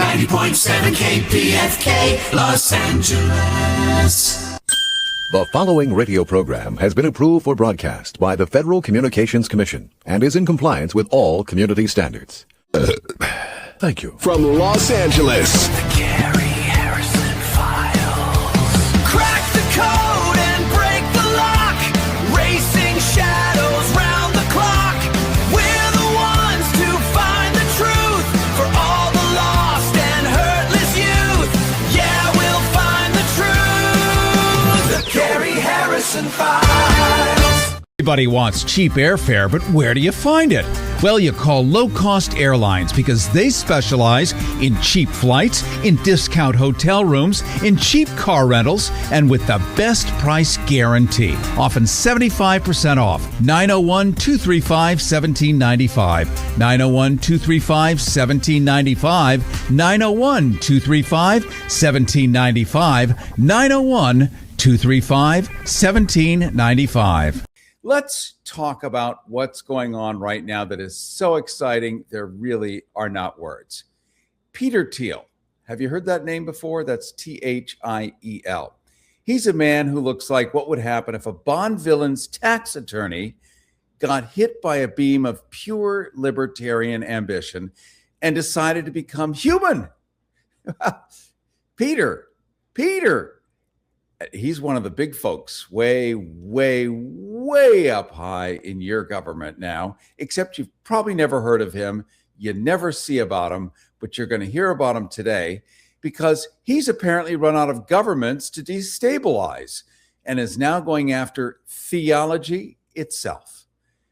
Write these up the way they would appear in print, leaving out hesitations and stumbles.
90.7 KPFK, Los Angeles. The following radio program has been approved for broadcast by the Federal Communications Commission and is in compliance with all community standards. Thank you. From Los Angeles, The Gary Harrison Files. Crack the code and break the lock. Racing shadows round the clock. We're the ones to find the truth for all the lost and hurtless youth. Yeah, we'll find the truth. The Gary Harrison Files. Everybody wants cheap airfare, but where do you find it? Well, you call low-cost airlines because they specialize in cheap flights, in discount hotel rooms, in cheap car rentals, and with the best price guarantee. Often 75% off. 901-235-1795. 901-235-1795. 901-235-1795. 901-235-1795. Let's talk about what's going on right now that is so exciting. There really are not words. Peter Thiel. Have you heard that name before? That's Thiel. He's a man who looks like what would happen if a Bond villain's tax attorney got hit by a beam of pure libertarian ambition and decided to become human. Peter. He's one of the big folks, way up high in your government now, except you've probably never heard of him. You never see about him, but you're going to hear about him today because he's apparently run out of governments to destabilize and is now going after theology itself.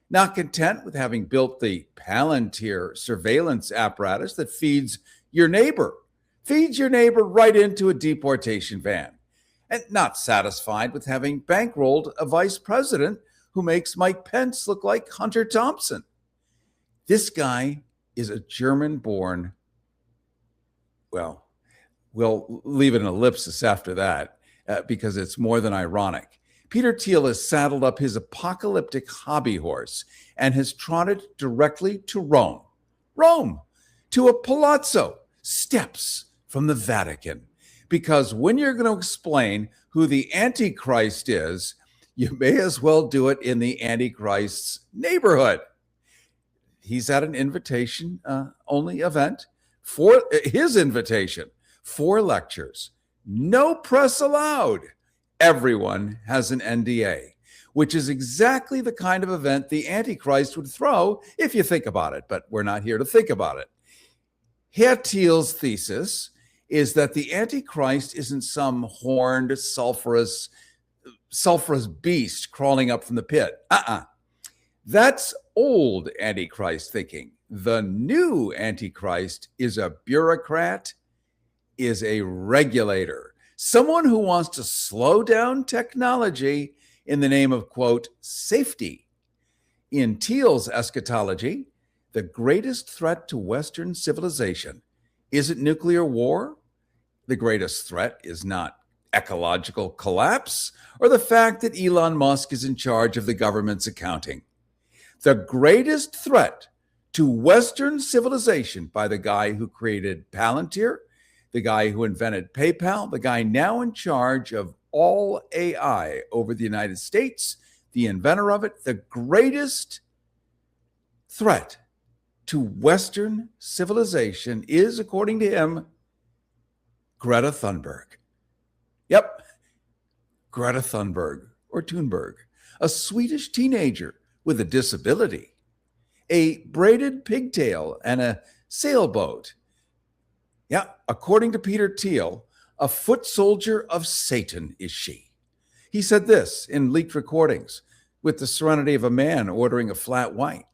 Not content with having built the Palantir surveillance apparatus that feeds your neighbor right into a deportation van. And not satisfied with having bankrolled a vice president who makes Mike Pence look like Hunter Thompson. This guy is a German-born, well, we'll leave it an ellipsis after that because it's more than ironic. Peter Thiel has saddled up his apocalyptic hobby horse and has trotted directly to Rome, to a palazzo, steps from the Vatican. Because when you're going to explain who the Antichrist is, you may as well do it in the Antichrist's neighborhood. He's at an invitation-only event for his invitation. 4 lectures. No press allowed. Everyone has an NDA, which is exactly the kind of event the Antichrist would throw if you think about it, but we're not here to think about it. Herr Thiel's thesis is that the Antichrist isn't some horned, sulfurous beast crawling up from the pit. That's old Antichrist thinking. The new Antichrist is a bureaucrat, is a regulator, someone who wants to slow down technology in the name of, quote, safety. In Thiel's eschatology, the greatest threat to Western civilization isn't nuclear war. The greatest threat is not ecological collapse or the fact that Elon Musk is in charge of the government's accounting. The greatest threat to Western civilization by the guy who created Palantir, the guy who invented PayPal, the guy now in charge of all AI over the United States, the inventor of it, the greatest threat to Western civilization is, according to him, Greta Thunberg. Yep, Greta Thunberg, or Thunberg, a Swedish teenager with a disability, a braided pigtail, and a sailboat. Yeah, according to Peter Thiel, a foot soldier of Satan is she. He said this in leaked recordings with the serenity of a man ordering a flat white.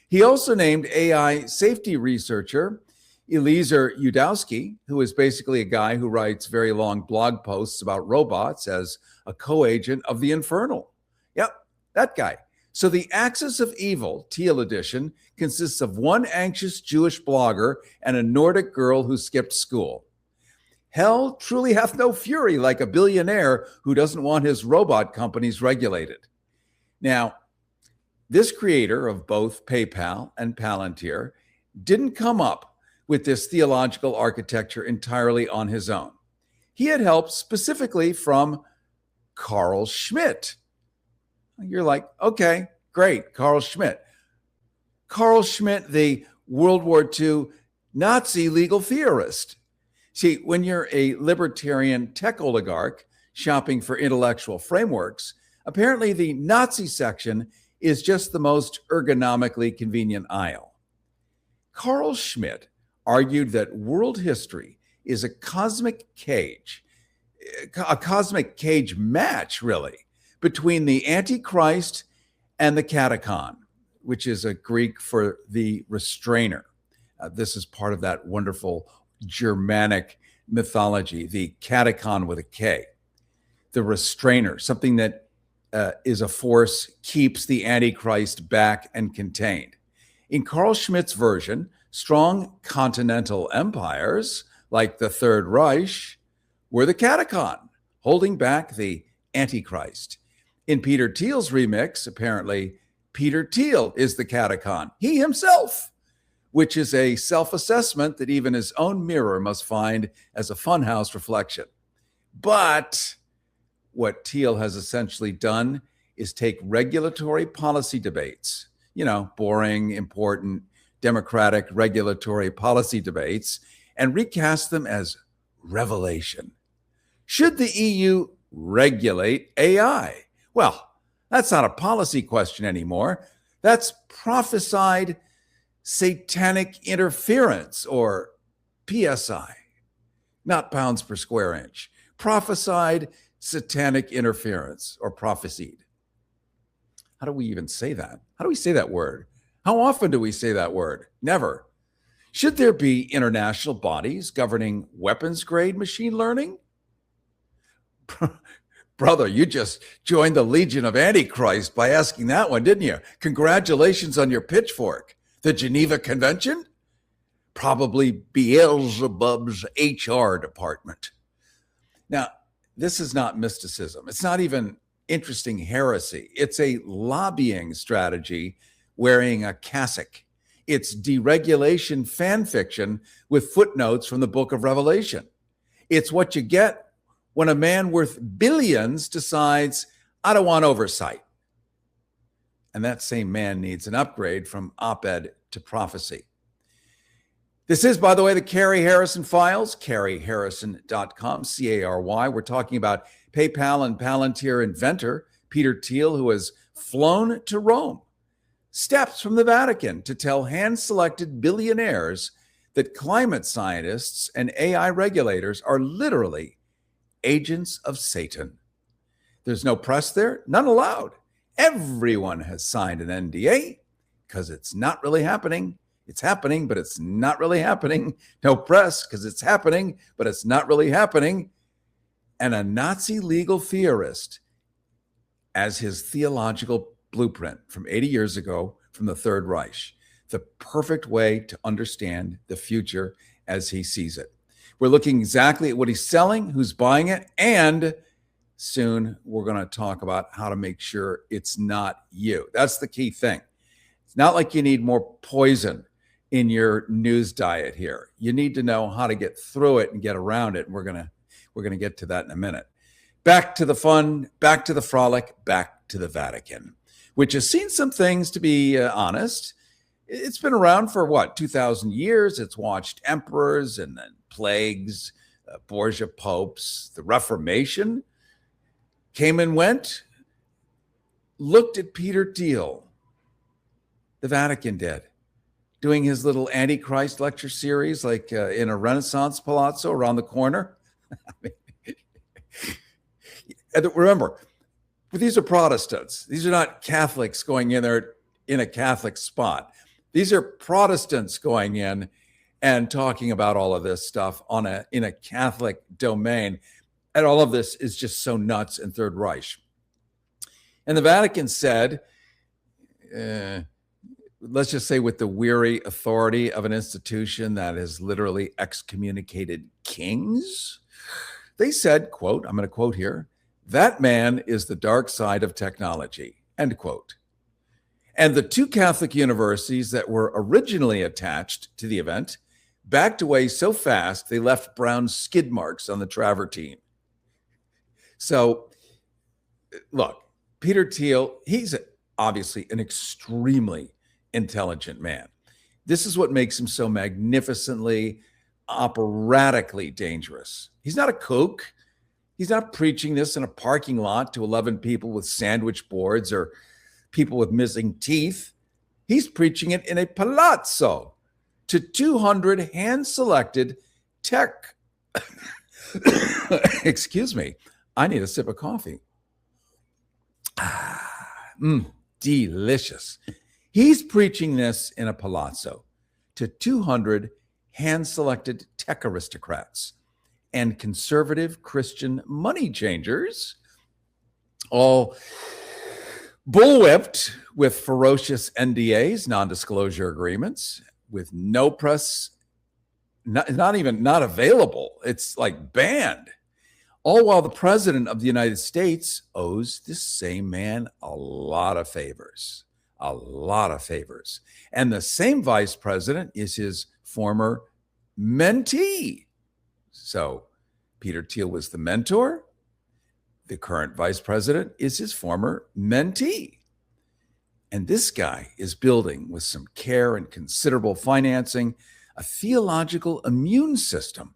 He also named AI safety researcher Eliezer Yudowski, who is basically a guy who writes very long blog posts about robots, as a co-agent of the Infernal. Yep, that guy. So the axis of evil, Thiel edition, consists of one anxious Jewish blogger and a Nordic girl who skipped school. Hell truly hath no fury like a billionaire who doesn't want his robot companies regulated. Now, this creator of both PayPal and Palantir didn't come up with this theological architecture entirely on his own. He had help specifically from Carl Schmitt. You're like, okay, great, Carl Schmitt. Carl Schmitt, the World War II Nazi legal theorist. See, when you're a libertarian tech oligarch shopping for intellectual frameworks, apparently the Nazi section is just the most ergonomically convenient aisle. Carl Schmitt argued that world history is a cosmic cage match, really, between the Antichrist and the catechon, which is a Greek for the restrainer. This is part of that wonderful Germanic mythology, the catechon with a K, the restrainer, something that is a force, keeps the Antichrist back and contained. In Carl Schmitt's version, strong continental empires like the Third Reich were the catechon, holding back the Antichrist. In Peter Thiel's remix, apparently, Peter Thiel is the catechon, he himself, which is a self-assessment that even his own mirror must find as a funhouse reflection. But what Thiel has essentially done is take regulatory policy debates, boring, important, democratic regulatory policy debates, and recast them as revelation. Should the EU regulate AI? Well, that's not a policy question anymore. That's prophesied satanic interference, or PSI, not pounds per square inch. Prophesied satanic interference, or prophesied. How do we even say that? How do we say that word? How often do we say that word? Never. Should there be international bodies governing weapons-grade machine learning? Brother, you just joined the Legion of Antichrist by asking that one, didn't you? Congratulations on your pitchfork. The Geneva Convention? Probably Beelzebub's HR department. Now, this is not mysticism. It's not even interesting heresy. It's a lobbying strategy wearing a cassock. It's deregulation fan fiction with footnotes from the book of Revelation. It's what you get when a man worth billions decides, I don't want oversight. And that same man needs an upgrade from op-ed to prophecy. This is, by the way, the Carrie Harrison Files, carrieharrison.com, C-A-R-Y. We're talking about PayPal and Palantir inventor Peter Thiel, who has flown to Rome, steps from the Vatican to tell hand-selected billionaires that climate scientists and AI regulators are literally agents of Satan. There's no press there, none allowed. Everyone has signed an NDA because it's not really happening. It's happening, but it's not really happening. No press because it's happening, but it's not really happening. And a Nazi legal theorist as his theological blueprint from 80 years ago from the Third Reich, the perfect way to understand the future as he sees it. We're looking exactly at what he's selling, who's buying it, and soon we're going to talk about how to make sure it's not you. That's the key thing. It's not like you need more poison in your news diet here. You need to know how to get through it and get around it. And we're going to get to that in a minute. Back to the fun, back to the frolic, back to the Vatican, which has seen some things, to be honest. It's been around for 2,000 years. It's watched emperors and then plagues, Borgia popes, the Reformation came and went, looked at Peter Thiel, the Vatican did, doing his little Antichrist lecture series like in a Renaissance palazzo around the corner. And remember, these are Protestants. These are not Catholics going in there in a Catholic spot. These are Protestants going in and talking about all of this stuff in a Catholic domain. And all of this is just so nuts in Third Reich. And the Vatican said, let's just say with the weary authority of an institution that has literally excommunicated kings, they said, quote, I'm going to quote here, that man is the dark side of technology, end quote. And the two Catholic universities that were originally attached to the event backed away so fast they left brown skid marks on the travertine. So, look, Peter Thiel, he's obviously an extremely intelligent man. This is what makes him so magnificently, operatically dangerous. He's not a kook. He's not preaching this in a parking lot to 11 people with sandwich boards or people with missing teeth. He's preaching it in a palazzo to 200 hand-selected tech. Excuse me. I need a sip of coffee. Delicious. He's preaching this in a palazzo to 200 hand-selected tech aristocrats and conservative Christian money changers, all bullwhipped with ferocious NDAs, non-disclosure agreements, with no press, not available. It's like banned. All while the president of the United States owes this same man a lot of favors. And the same vice president is his former mentee. So Peter Thiel was the mentor. The current vice president is his former mentee. And this guy is building, with some care and considerable financing, a theological immune system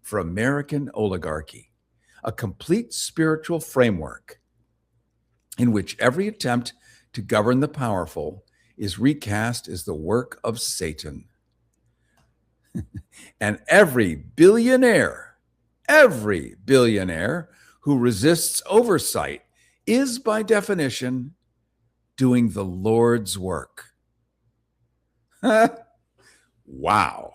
for American oligarchy, a complete spiritual framework in which every attempt to govern the powerful is recast as the work of Satan. And every billionaire who resists oversight is by definition doing the Lord's work. Wow.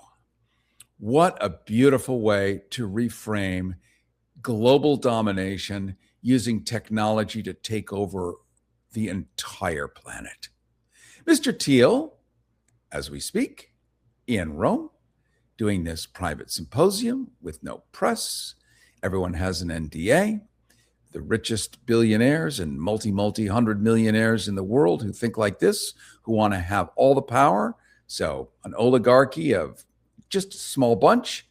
What a beautiful way to reframe global domination using technology to take over the entire planet. Mr. Thiel, as we speak, in Rome, doing this private symposium with no press. Everyone has an NDA. The richest billionaires and multi-hundred millionaires in the world who think like this, who want to have all the power. So an oligarchy of just a small bunch.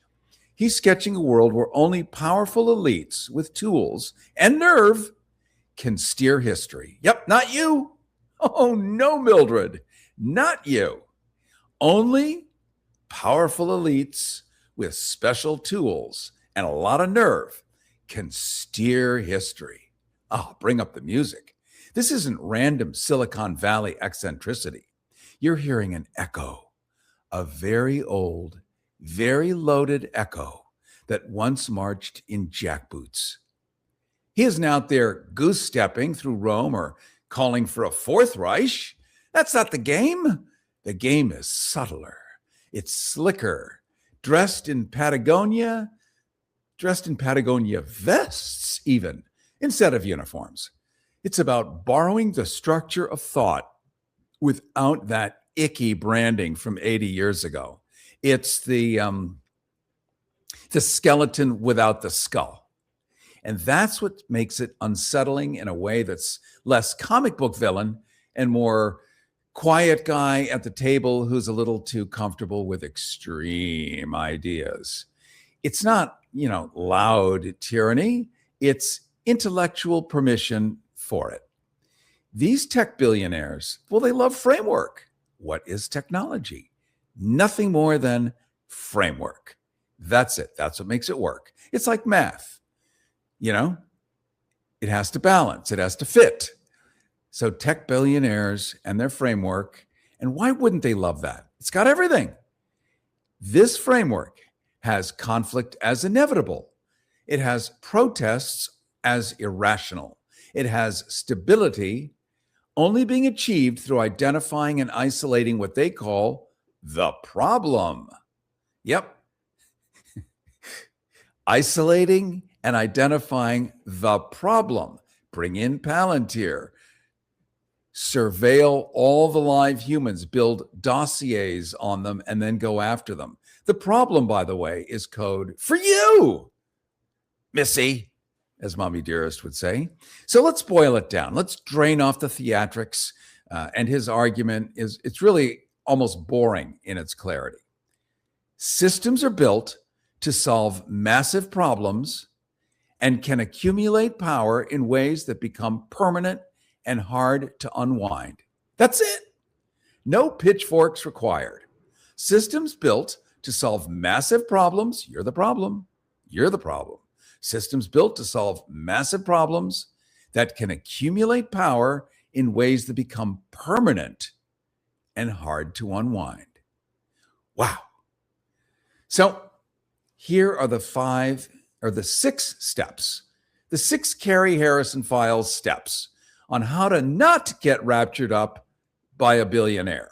He's sketching a world where only powerful elites with tools and nerve can steer history. Yep, not you. Oh, no, Mildred, not you. Only powerful elites with special tools and a lot of nerve can steer history. Oh, bring up the music. This isn't random Silicon Valley eccentricity. You're hearing an echo, a very old, very loaded echo that once marched in jackboots. He isn't out there goose-stepping through Rome or calling for a Fourth Reich. That's not the game. The game is subtler. It's slicker, dressed in Patagonia vests even, instead of uniforms. It's about borrowing the structure of thought without that icky branding from 80 years ago. It's the skeleton without the skull. And that's what makes it unsettling in a way that's less comic book villain and more quiet guy at the table who's a little too comfortable with extreme ideas. It's not, loud tyranny. It's intellectual permission for it. These tech billionaires, well, they love framework. What is technology? Nothing more than framework. That's it. That's what makes it work. It's like math. It has to balance. It has to fit. So tech billionaires and their framework, and why wouldn't they love that? It's got everything. This framework has conflict as inevitable. It has protests as irrational. It has stability only being achieved through identifying and isolating what they call the problem. Yep. Isolating and identifying the problem. Bring in Palantir. Surveil all the live humans, build dossiers on them, and then go after them. The problem, by the way, is code for you, Missy, as Mommy Dearest would say. So let's boil it down. Let's drain off the theatrics. And his argument it's really almost boring in its clarity. Systems are built to solve massive problems and can accumulate power in ways that become permanent and hard to unwind. That's it. No pitchforks required. Systems built to solve massive problems. You're the problem. You're the problem. Systems built to solve massive problems that can accumulate power in ways that become permanent and hard to unwind. Wow. So here are the six steps, the 6 Carrie Harrison Files steps on how to not get raptured up by a billionaire.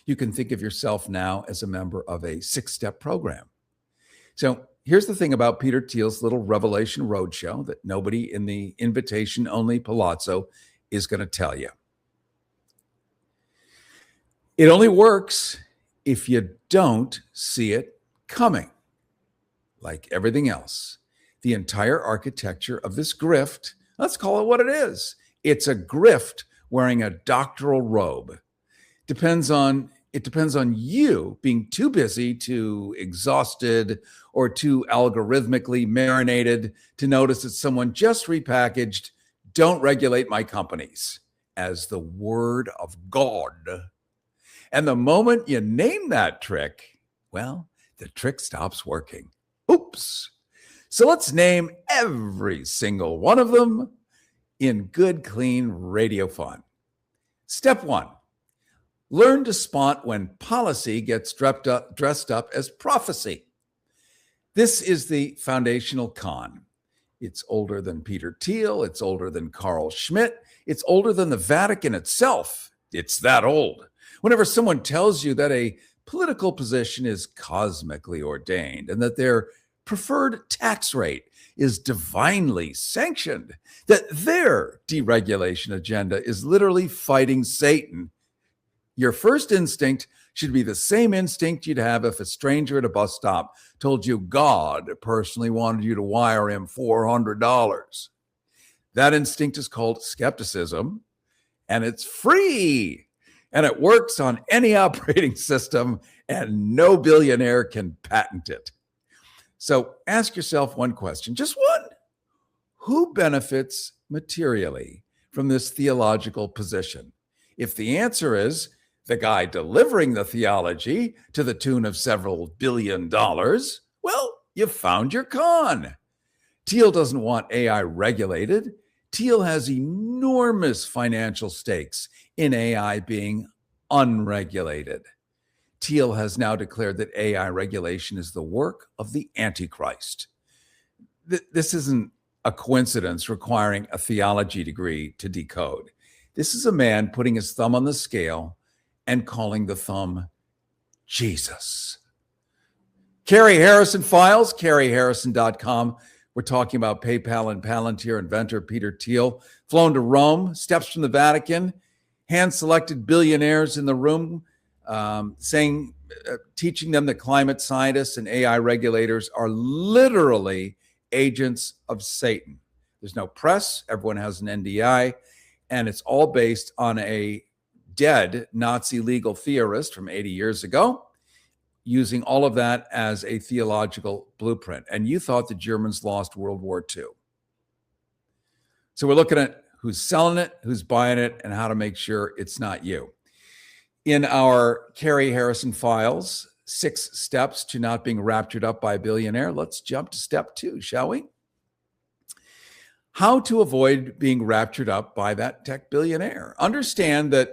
You can think of yourself now as a member of a 6-step program. So here's the thing about Peter Thiel's little Revelation Roadshow that nobody in the invitation-only palazzo is going to tell you. It only works if you don't see it coming. Like everything else, the entire architecture of this grift, let's call it what it is. It's a grift wearing a doctoral robe. It depends on you being too busy, too exhausted, or too algorithmically marinated to notice that someone just repackaged "Don't regulate my companies" as the word of God. And the moment you name that trick, well, the trick stops working. Oops. So let's name every single one of them in good, clean radio fun. Step 1, learn to spot when policy gets dressed up as prophecy. This is the foundational con. It's older than Peter Thiel. It's older than Carl Schmitt. It's older than the Vatican itself. It's that old. Whenever someone tells you that a political position is cosmically ordained and that their preferred tax rate is divinely sanctioned, that their deregulation agenda is literally fighting Satan, your first instinct should be the same instinct you'd have if a stranger at a bus stop told you God personally wanted you to wire him $400. That instinct is called skepticism, and it's free. And it works on any operating system, and no billionaire can patent it. So ask yourself one question, just one. Who benefits materially from this theological position? If the answer is the guy delivering the theology to the tune of several $1 billion, well, you found your con. Thiel doesn't want AI regulated. Thiel has enormous financial stakes in AI being unregulated. Thiel has now declared that AI regulation is the work of the Antichrist. This isn't a coincidence requiring a theology degree to decode. This is a man putting his thumb on the scale and calling the thumb Jesus. Carrie Harrison Files, carrieharrison.com. We're talking about PayPal and Palantir inventor Peter Thiel, flown to Rome, steps from the Vatican, hand-selected billionaires in the room, teaching them that climate scientists and AI regulators are literally agents of Satan. There's no press. Everyone has an NDI, and it's all based on a dead Nazi legal theorist from 80 years ago, using all of that as a theological blueprint. And you thought the Germans lost World War II. So we're looking at who's selling it, who's buying it, and how to make sure it's not you. In our Carrie Harrison Files, 6 steps to not being raptured up by a billionaire, let's jump to step 2, shall we? How to avoid being raptured up by that tech billionaire. Understand that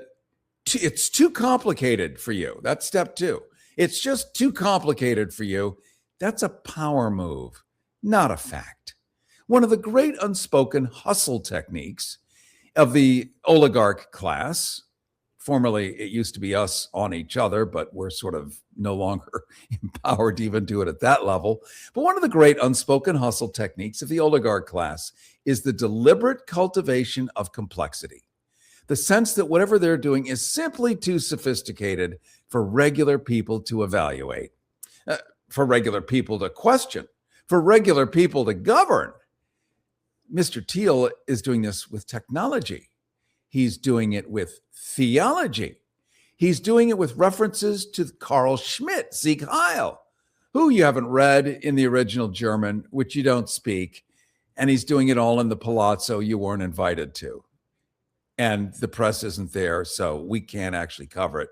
it's too complicated for you. That's step 2. It's just too complicated for you. That's a power move, not a fact. One of the great unspoken hustle techniques of the oligarch class, formerly it used to be us on each other, but we're sort of no longer empowered to even do it at that level. But one of the great unspoken hustle techniques of the oligarch class is the deliberate cultivation of complexity. The sense that whatever they're doing is simply too sophisticated for regular people to evaluate, for regular people to question, for regular people to govern. Mr. Thiel is doing this with technology. He's doing it with theology. He's doing it with references to Carl Schmitt, Sieg Heil, who you haven't read in the original German, which you don't speak, and he's doing it all in the palazzo you weren't invited to. And the press isn't there, so we can't actually cover it.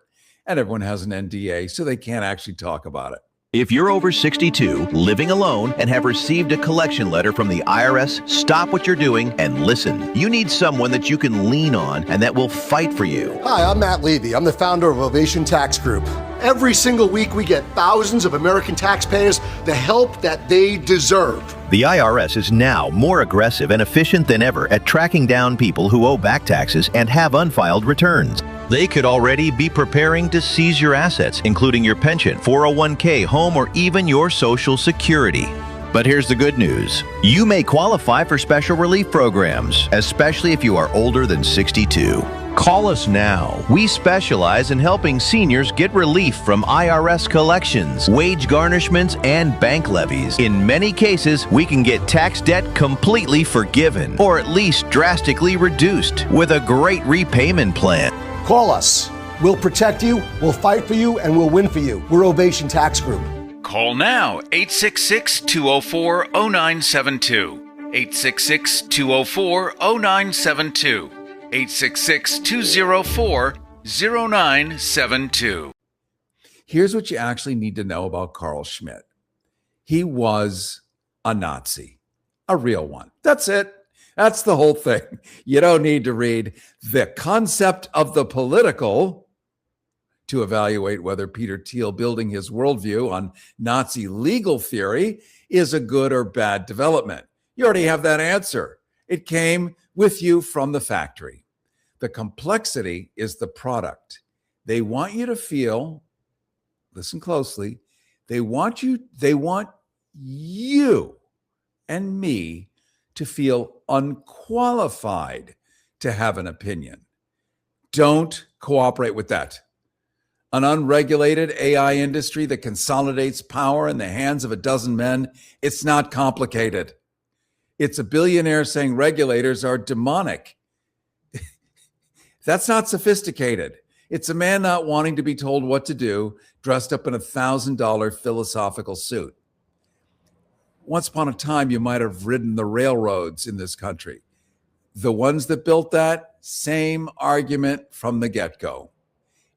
And everyone has an NDA, so they can't actually talk about it. If you're over 62, living alone, and have received a collection letter from the IRS, stop what you're doing and listen. You need someone that you can lean on and that will fight for you. Hi, I'm Matt Levy. I'm the founder of Ovation Tax Group. Every single week, we get thousands of American taxpayers the help that they deserve. The IRS is now more aggressive and efficient than ever at tracking down people who owe back taxes and have unfiled returns. They could already be preparing to seize your assets, including your pension, 401k, home, or even your Social Security. But here's the good news. You may qualify for special relief programs, especially if you are older than 62. Call us now. We specialize in helping seniors get relief from IRS collections, wage garnishments, and bank levies. In many cases, we can get tax debt completely forgiven, or at least drastically reduced, with a great repayment plan. Call us. We'll protect you, we'll fight for you, and we'll win for you. We're Ovation Tax Group. Call now, 866-204-0972. 866-204-0972. 866-204-0972. Here's what you actually need to know about Carl Schmitt. He was a Nazi, a real one. That's it. That's the whole thing. You don't need to read The Concept of the Political to evaluate whether Peter Thiel building his worldview on Nazi legal theory is a good or bad development. You already have that answer. It came with you from the factory. The complexity is the product. They want you to feel, listen closely, they want you and me to feel unqualified to have an opinion. Don't cooperate with that. An unregulated AI industry that consolidates power in the hands of a dozen men, it's not complicated. It's a billionaire saying regulators are demonic. That's not sophisticated. It's a man not wanting to be told what to do, dressed up in a $1,000 philosophical suit. Once upon a time, you might have ridden the railroads in this country. The ones that built that, same argument from the get-go.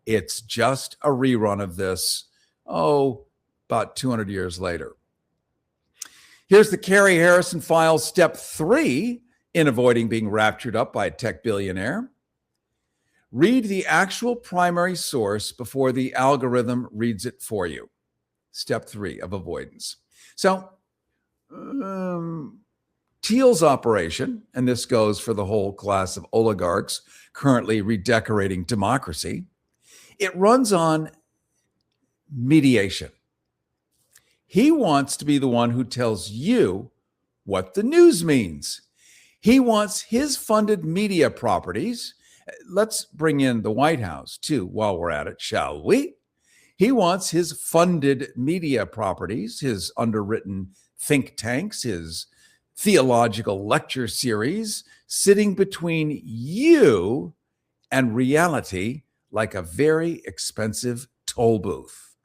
It's just a rerun of this, about 200 years later. Here's the Carrie Harrison Files, step 3 in avoiding being raptured up by a tech billionaire. Read the actual primary source before the algorithm reads it for you. Step 3 of avoidance. So, Thiel's operation, and this goes for the whole class of oligarchs currently redecorating democracy, it runs on mediation. He wants to be the one who tells you what the news means. He wants his funded media properties. Let's bring in the White House too while we're at it, shall we? He wants his funded media properties, his underwritten think tanks, his theological lecture series, sitting between you and reality like a very expensive toll booth.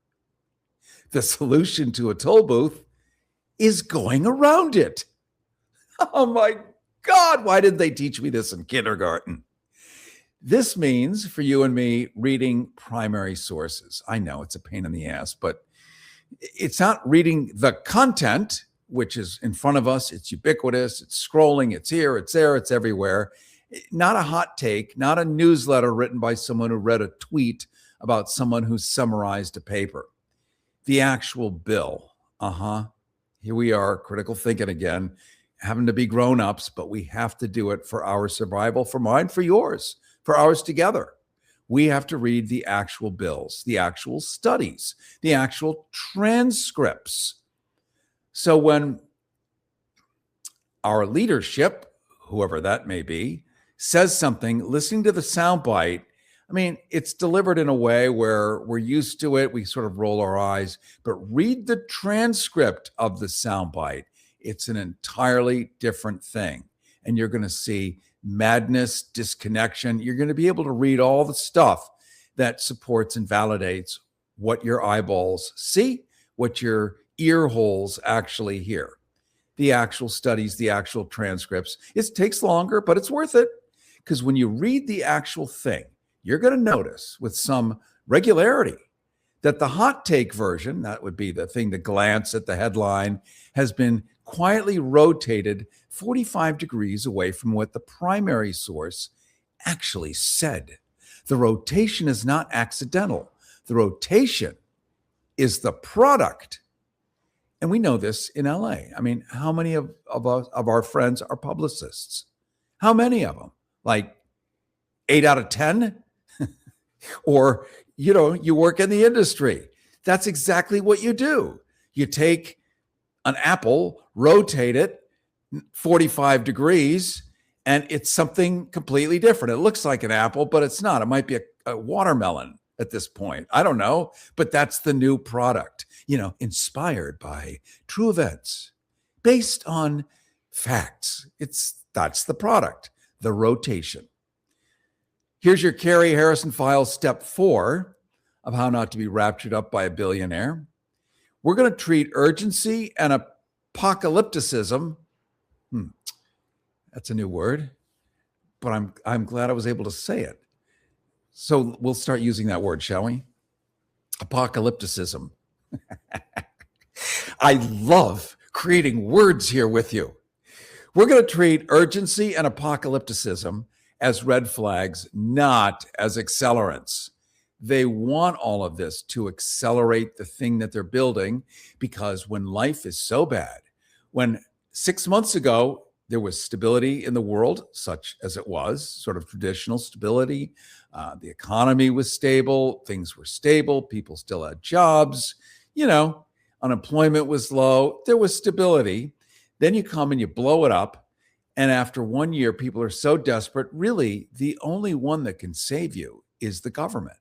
The solution to a toll booth is going around it. Oh my God, why didn't they teach me this in kindergarten? This means for you and me reading primary sources. I know it's a pain in the ass, but it's not reading the content, which is in front of us. It's ubiquitous. It's scrolling. It's here. It's there. It's everywhere. Not a hot take, not a newsletter written by someone who read a tweet about someone who summarized a paper. The actual bill. Here we are, critical thinking again, having to be grown-ups, but we have to do it for our survival, for mine, for yours, for ours together. We have to read the actual bills, the actual studies, the actual transcripts. So when our leadership, whoever that may be, says something, listening to the soundbite, I mean, it's delivered in a way where we're used to it. We sort of roll our eyes, but read the transcript of the soundbite. It's an entirely different thing. And you're going to see madness, disconnection. You're going to be able to read all the stuff that supports and validates what your eyeballs see, what your ear holes actually hear. The actual studies, the actual transcripts. It takes longer, but it's worth it, because when you read the actual thing, you're going to notice with some regularity that the hot take version, that would be the thing to glance at the headline, has been quietly rotated 45 degrees away from what the primary source actually said. The rotation is not accidental. The rotation is the product. And we know this in LA. I mean, how many of our friends are publicists? How many of them? Like 8 out of 10? Or, you work in the industry. That's exactly what you do. You take an apple, rotate it 45 degrees, and it's something completely different. It looks like an apple, but it's not. It might be a watermelon at this point. I don't know, but that's the new product, inspired by true events, based on facts. That's the product, the rotation. Here's your Carrie Harrison Files, step 4 of how not to be raptured up by a billionaire. We're going to treat urgency and apocalypticism. That's a new word, but I'm glad I was able to say it. So we'll start using that word, shall we? Apocalypticism. I love creating words here with you. We're going to treat urgency and apocalypticism as red flags, not as accelerants. They want all of this to accelerate the thing that they're building, because when life is so bad, when 6 months ago there was stability in the world, such as it was, sort of traditional stability, the economy was stable, things were stable, people still had jobs, unemployment was low, there was stability. Then you come and you blow it up. And after 1 year, people are so desperate. Really, the only one that can save you is the government.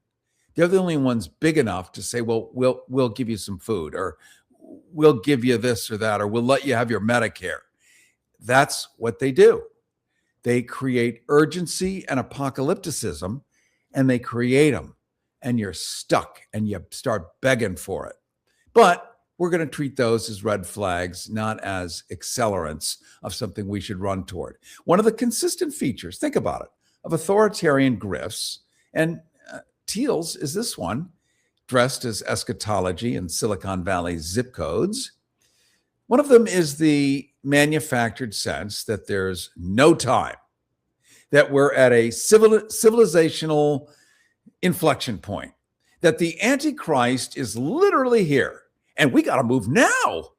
They're the only ones big enough to say, well, we'll give you some food, or we'll give you this or that, or we'll let you have your Medicare. That's what they do. They create urgency and apocalypticism, and they create them, and you're stuck, and you start begging for it. But we're going to treat those as red flags, not as accelerants of something we should run toward. One of the consistent features, think about it, of authoritarian grifts, and Thiel's is this one, dressed as eschatology and Silicon Valley zip codes. One of them is the manufactured sense that there's no time, that we're at a civilizational inflection point, that the Antichrist is literally here, and we got to move now,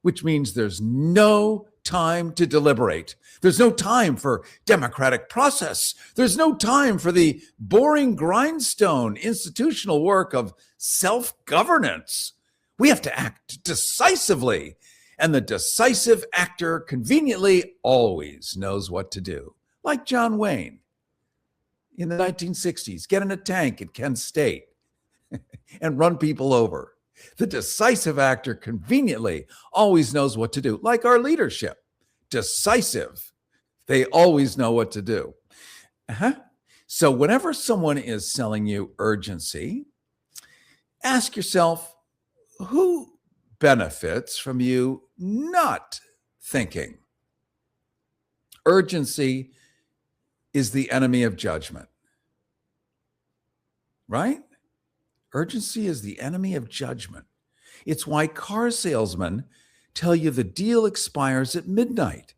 which means there's no time to deliberate. There's no time for democratic process. There's no time for the boring grindstone institutional work of self-governance. We have to act decisively, and the decisive actor conveniently always knows what to do. Like John Wayne in the 1960s, get in a tank at Kent State and run people over. The decisive actor conveniently always knows what to do, like our leadership. Decisive. They always know what to do. So whenever someone is selling you urgency, ask yourself, who benefits from you not thinking? Urgency is the enemy of judgment, right? Urgency is the enemy of judgment. It's why car salesmen tell you the deal expires at midnight.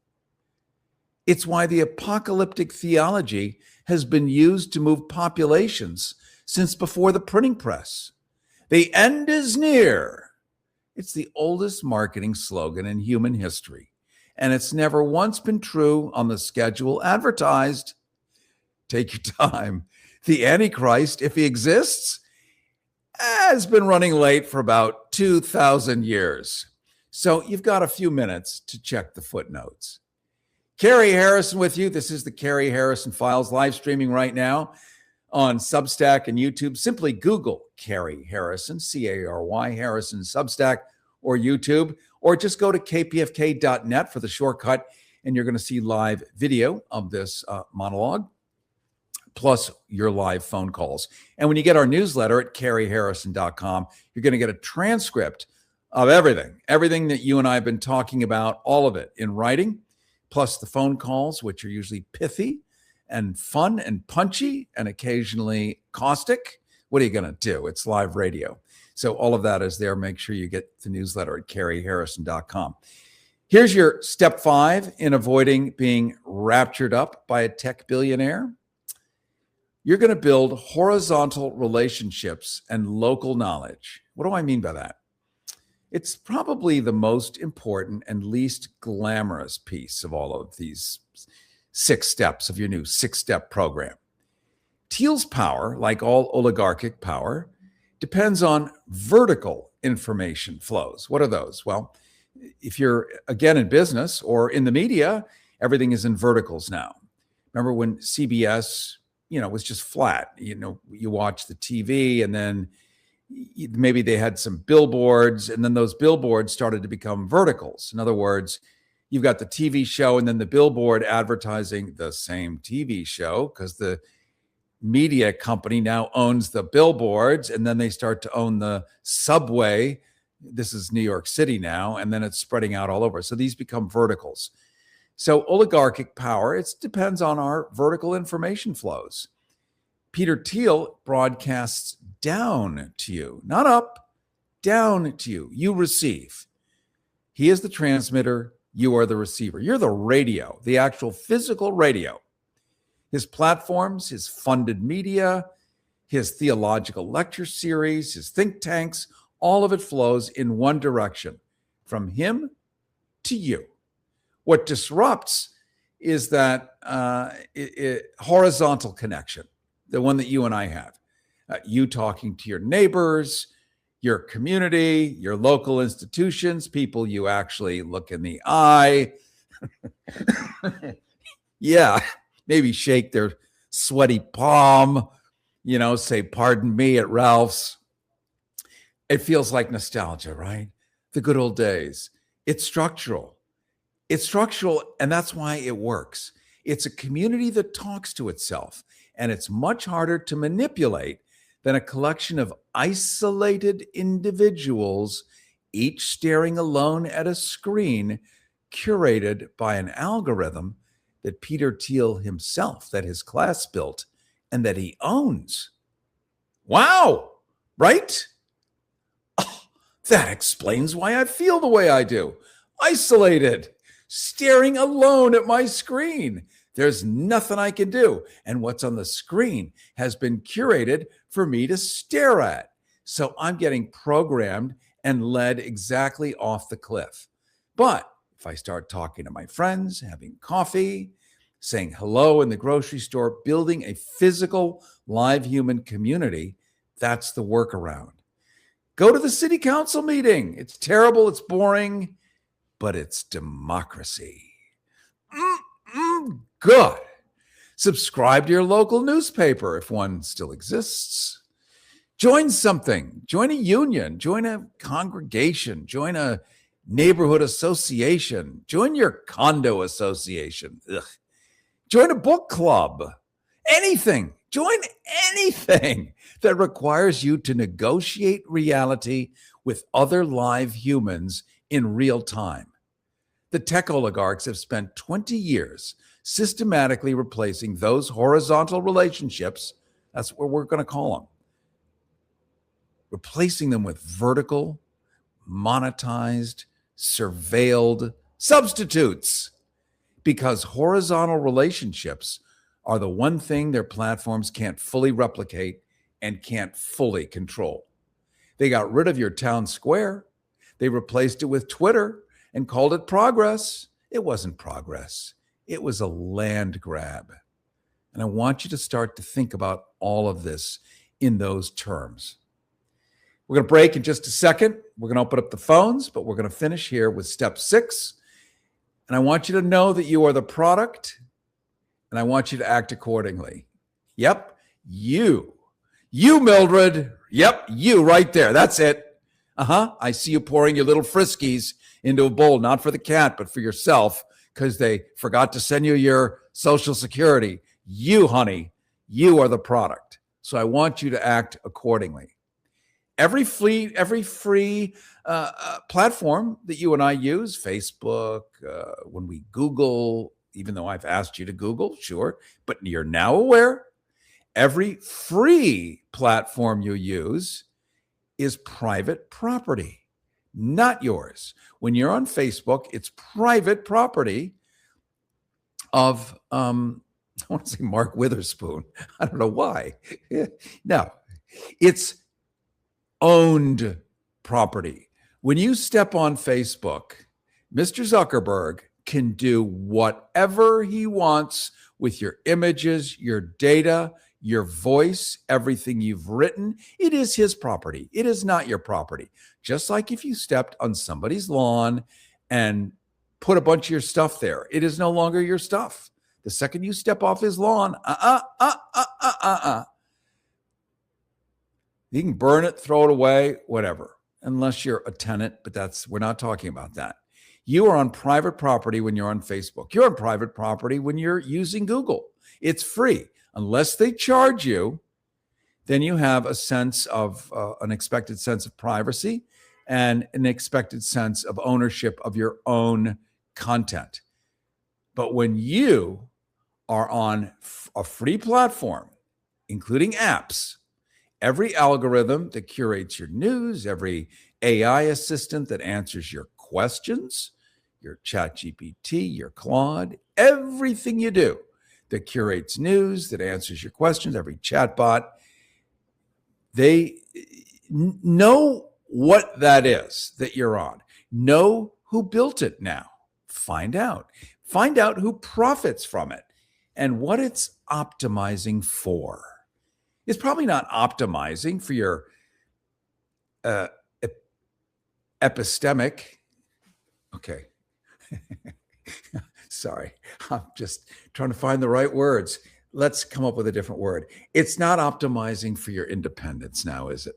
It's why the apocalyptic theology has been used to move populations since before the printing press. The end is near. It's the oldest marketing slogan in human history, and it's never once been true on the schedule advertised. Take your time. The Antichrist, if he exists, has been running late for about 2,000 years. So you've got a few minutes to check the footnotes. Carrie Harrison with you. This is the Carrie Harrison Files, live streaming right now on Substack and YouTube. Simply Google Carrie Harrison, C-A-R-Y, Harrison, Substack or YouTube, or just go to kpfk.net for the shortcut, and you're going to see live video of this monologue, plus your live phone calls. And when you get our newsletter at carrieharrison.com, you're going to get a transcript of everything that you and I have been talking about, all of it in writing, plus the phone calls, which are usually pithy and fun and punchy and occasionally caustic. What are you going to do? It's live radio. So all of that is there. Make sure you get the newsletter at CarrieHarrison.com. Here's your step 5 in avoiding being raptured up by a tech billionaire. You're going to build horizontal relationships and local knowledge. What do I mean by that? It's probably the most important and least glamorous piece of all of these 6 steps of your new 6-step program. Thiel's power, like all oligarchic power, depends on vertical information flows. What are those? Well, if you're, again, in business or in the media, everything is in verticals now. Remember when CBS, was just flat. You watch the TV and then maybe they had some billboards and then those billboards started to become verticals. In other words, you've got the TV show and then the billboard advertising the same TV show because the media company now owns the billboards and then they start to own the subway. This is New York City now, and then it's spreading out all over. So these become verticals. So oligarchic power, it depends on our vertical information flows. Peter Thiel broadcasts down to you, not up, down to you. You receive. He is the transmitter. You are the receiver. You're the radio, the actual physical radio. His platforms, his funded media, his theological lecture series, his think tanks, all of it flows in one direction, from him to you. What disrupts is that horizontal connection, the one that you and I have. You talking to your neighbors, your community, your local institutions, people you actually look in the eye. Yeah, maybe shake their sweaty palm, say, pardon me at Ralph's. It feels like nostalgia, right? The good old days. It's structural. And that's why it works. It's a community that talks to itself, and it's much harder to manipulate than a collection of isolated individuals, each staring alone at a screen curated by an algorithm that Peter Thiel himself, that his class built, and that he owns. Wow, right? That explains why I feel the way I do. Isolated, staring alone at my screen. There's nothing I can do. And what's on the screen has been curated for me to stare at. So I'm getting programmed and led exactly off the cliff. But if I start talking to my friends, having coffee, saying hello in the grocery store, building a physical, live human community, that's the workaround. Go to the city council meeting. It's terrible. It's boring, but it's democracy. Good. Subscribe to your local newspaper if one still exists. Join something. Join a union. Join a congregation. Join a neighborhood association. Join your condo association. Ugh. Join a book club. Anything. Join anything that requires you to negotiate reality with other live humans in real time. The tech oligarchs have spent 20 years systematically replacing those horizontal relationships, that's what we're going to call them, replacing them with vertical, monetized, surveilled substitutes, because horizontal relationships are the one thing their platforms can't fully replicate and can't fully control. They got rid of your town square. They replaced it with Twitter and called it progress. It wasn't progress. It was a land grab. And I want you to start to think about all of this in those terms. We're going to break in just a second. We're going to open up the phones, but we're going to finish here with step 6. And I want you to know that you are the product, and I want you to act accordingly. Yep, you, Mildred. Yep, you right there. That's it. I see you pouring your little Friskies into a bowl, not for the cat, but for yourself, because they forgot to send you your Social Security. You, honey, you are the product. So I want you to act accordingly. Every free platform that you and I use, Facebook, when we Google, even though I've asked you to Google, sure, but you're now aware, every free platform you use is private property, not yours. When you're on Facebook, it's private property of, I want to say Mark Witherspoon. I don't know why. No, it's owned property. When you step on Facebook, Mr. Zuckerberg can do whatever he wants with your images, your data, your voice, everything you've written. It is his property. It is not your property. Just like if you stepped on somebody's lawn and put a bunch of your stuff there, it is no longer your stuff. The second you step off his lawn, you can burn it, throw it away, whatever, unless you're a tenant, but we're not talking about that. You are on private property when you're on Facebook. You're on private property when you're using Google. It's free. Unless they charge you, then you have a sense of, an expected sense of privacy and an expected sense of ownership of your own content. But when you are on a free platform, including apps, every algorithm that curates your news, every AI assistant that answers your questions, your ChatGPT, your Claude, everything you do that curates news, that answers your questions, every chatbot, they know what that is that you're on. Know who built it now. Find out. Find out who profits from it and what it's optimizing for. It's probably not optimizing for your epistemic. Okay. Sorry. I'm just trying to find the right words. Let's come up with a different word. It's not optimizing for your independence now, is it?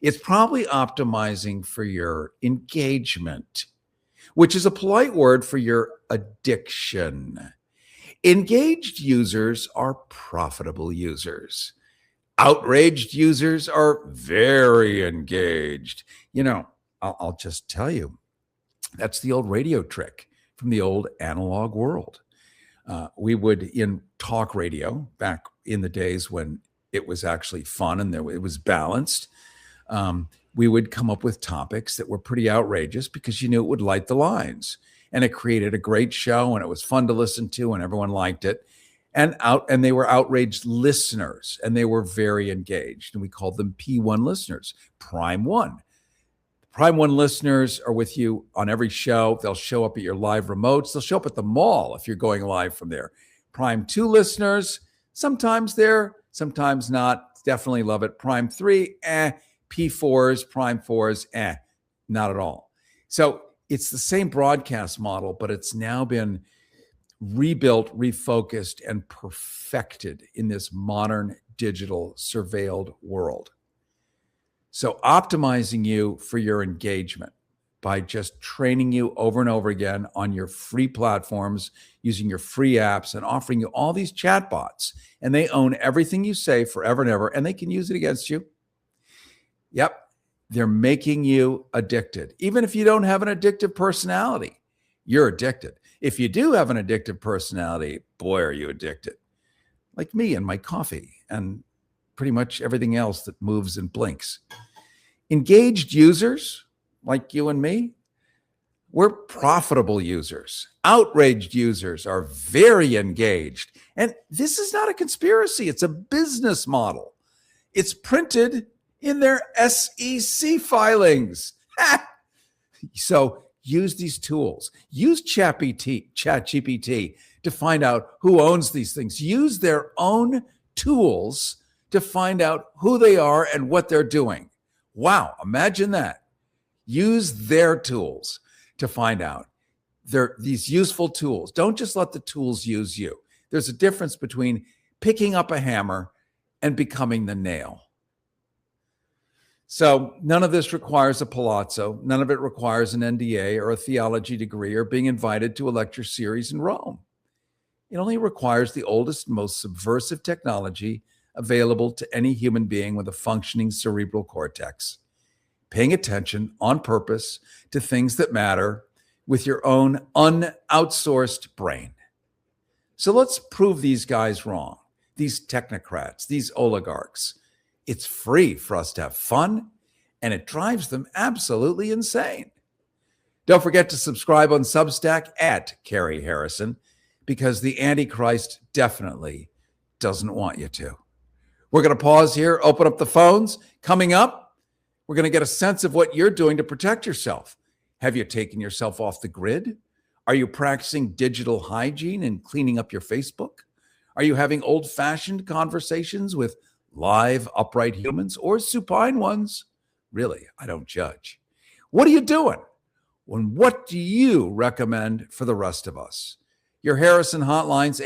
It's probably optimizing for your engagement, which is a polite word for your addiction. Engaged users are profitable users. Outraged users are very engaged. I'll just tell you, that's the old radio trick from the old analog world. We would, in talk radio, back in the days when it was actually fun and it was balanced, we would come up with topics that were pretty outrageous because you knew it would light the lines. And it created a great show, and it was fun to listen to, and everyone liked it. And they were outraged listeners, and they were very engaged. And we called them P1 listeners, Prime One. Prime One listeners are with you on every show. They'll show up at your live remotes. They'll show up at the mall if you're going live from there. Prime 2 listeners, sometimes there, sometimes not. Definitely love it. Prime 3, P4s, Prime 4s, not at all. So it's the same broadcast model, but it's now been rebuilt, refocused, and perfected in this modern digital surveilled world. So optimizing you for your engagement by just training you over and over again on your free platforms, using your free apps, and offering you all these chatbots. And they own everything you say forever and ever, and they can use it against you. Yep, they're making you addicted. Even if you don't have an addictive personality, you're addicted. If you do have an addictive personality, boy, are you addicted. Like me and my coffee and pretty much everything else that moves and blinks. Engaged users, like you and me, we're profitable users. Outraged users are very engaged. And this is not a conspiracy. It's a business model. It's printed in their SEC filings. So use these tools. Use ChatGPT to find out who owns these things. Use their own tools to find out who they are and what they're doing. Wow, imagine that. Use their tools to find out. They're these useful tools. Don't just let the tools use you. There's a difference between picking up a hammer and becoming the nail. So none of this requires a palazzo. None of it requires an NDA or a theology degree or being invited to a lecture series in Rome. It only requires the oldest and most subversive technology available to any human being with a functioning cerebral cortex. paying attention on purpose to things that matter with your own unoutsourced brain. So let's prove these guys wrong, these technocrats, these oligarchs. It's free for us to have fun, and it drives them absolutely insane. Don't forget to subscribe on Substack at Carrie Harrison, because the Antichrist definitely doesn't want you to. We're going to pause here, open up the phones. Coming up, we're going to get a sense of what you're doing to protect yourself. Have you taken yourself off the grid? Are you practicing digital hygiene and cleaning up your Facebook? Are you having old-fashioned conversations with live, upright humans or supine ones? Really, I don't judge. What are you doing? And what do you recommend for the rest of us? Your Harrison hotlines,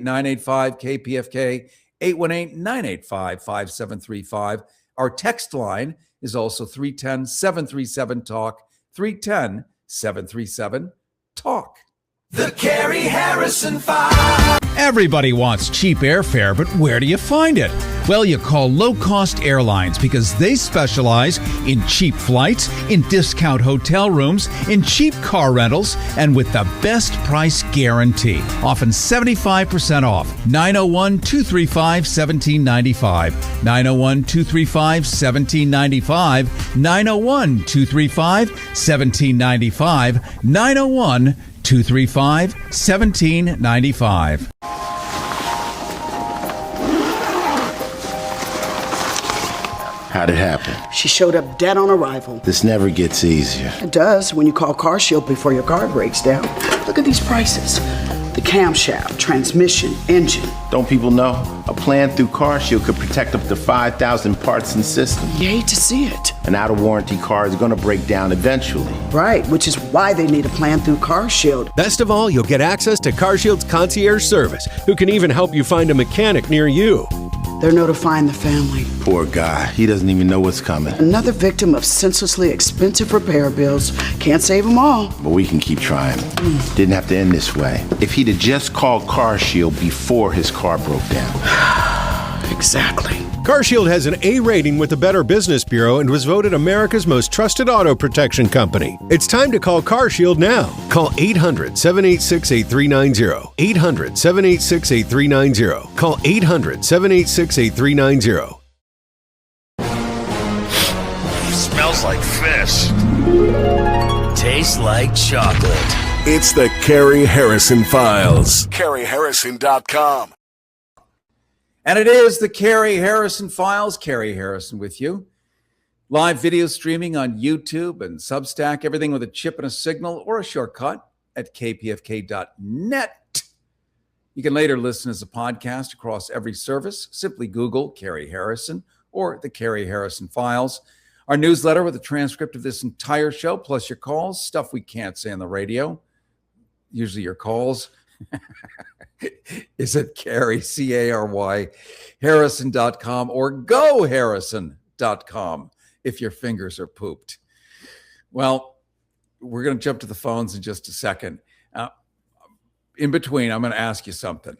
818-985-KPFK, 818-985-5735. Our text line is also 310-737-TALK, 310-737-TALK. The Carrie Harrison File. Everybody wants cheap airfare, but where do you find it? Well, you call low-cost airlines because they specialize in cheap flights, in discount hotel rooms, in cheap car rentals, and with the best price guarantee. Often 75% off. 901-235-1795. 901-235-1795. 901-235-1795. 901-235-1795. How'd it happen? She showed up dead on arrival. This never gets easier. It does when you call CarShield before your car breaks down. Look at these prices. The camshaft, transmission, engine. Don't people know? A plan through CarShield could protect up to 5,000 parts and systems. You hate to see it. An out-of-warranty car is going to break down eventually. Right, which is why they need a plan through CarShield. Best of all, you'll get access to CarShield's concierge service, who can even help you find a mechanic near you. They're notifying the family. Poor guy. He doesn't even know what's coming. Another victim of senselessly expensive repair bills. Can't save them all. But we can keep trying. Didn't have to end this way. If he'd have just called CarShield before his car broke down. Exactly. CarShield has an A rating with the Better Business Bureau and was voted America's most trusted auto protection company. It's time to call CarShield now. Call 800-786-8390. 800-786-8390. Call 800-786-8390. Smells like fish. Tastes like chocolate. It's the Carrie Harrison Files. CarrieHarrison.com. And it is the Carrie Harrison Files. Carrie Harrison with you. Live video streaming on YouTube and Substack, everything with a chip and a signal or a shortcut at kpfk.net. You can later listen as a podcast across every service. Simply Google Carrie Harrison or the Carrie Harrison Files. Our newsletter with a transcript of this entire show, plus your calls, stuff we can't say on the radio, usually your calls. Is it Carrie, C-A-R-Y, Harrison.com or GoHarrison.com if your fingers are pooped. Well, we're going to jump to the phones in just a second. In between, I'm going to ask you something.